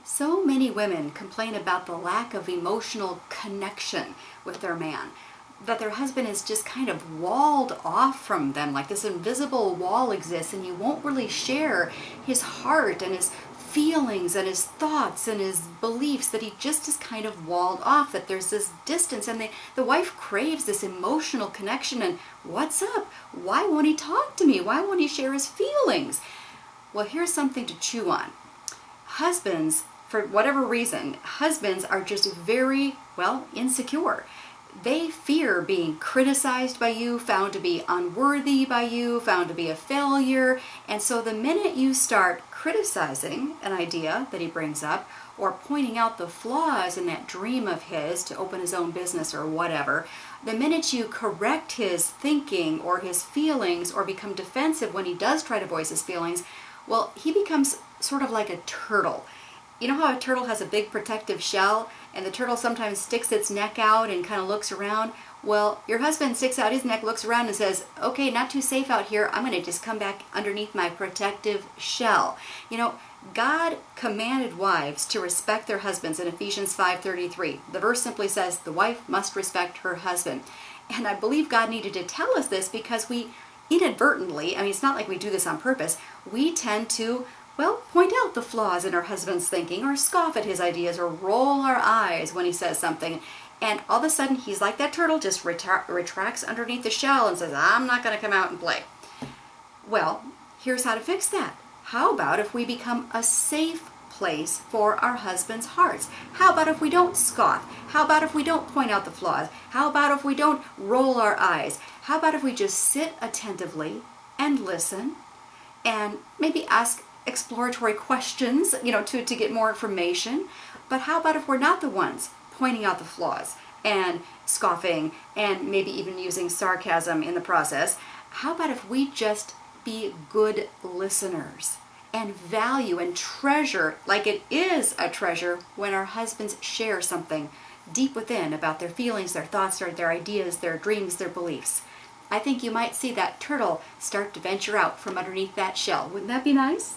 So many women complain about the lack of emotional connection with their man, that their husband is just kind of walled off from them, like this invisible wall exists, and you won't really share his heart and his feelings and his thoughts and his beliefs, that he just is kind of walled off, that there's this distance, and the wife craves this emotional connection. And what's up? Why won't he talk to me? Why won't he share his feelings? Well, here's something to chew on. Husbands, for whatever reason, husbands are just very, insecure. They fear being criticized by you, found to be unworthy by you, found to be a failure. And so the minute you start criticizing an idea that he brings up, or pointing out the flaws in that dream of his to open his own business or whatever, the minute you correct his thinking or his feelings or become defensive when he does try to voice his feelings, well, he becomes sort of like a turtle. You know how a turtle has a big protective shell, and the turtle sometimes sticks its neck out and kind of looks around? Well, your husband sticks out his neck, looks around and says, okay, not too safe out here. I'm going to just come back underneath my protective shell. You know, God commanded wives to respect their husbands in Ephesians 5:33. The verse simply says, the wife must respect her husband. And I believe God needed to tell us this because we inadvertently, it's not like we do this on purpose, we tend to point out the flaws in our husband's thinking, or scoff at his ideas, or roll our eyes when he says something. And all of a sudden, he's like that turtle, just retracts underneath the shell and says, I'm not going to come out and play. Well, here's how to fix that. How about if we become a safe place for our husbands' hearts? How about if we don't scoff? How about if we don't point out the flaws? How about if we don't roll our eyes? How about if we just sit attentively and listen and maybe ask exploratory questions, to get more information? But how about if we're not the ones pointing out the flaws and scoffing and maybe even using sarcasm in the process? How about if we just be good listeners and value and treasure, like it is a treasure, when our husbands share something deep within about their feelings, their thoughts, their ideas, their dreams, their beliefs? I think you might see that turtle start to venture out from underneath that shell. Wouldn't that be nice?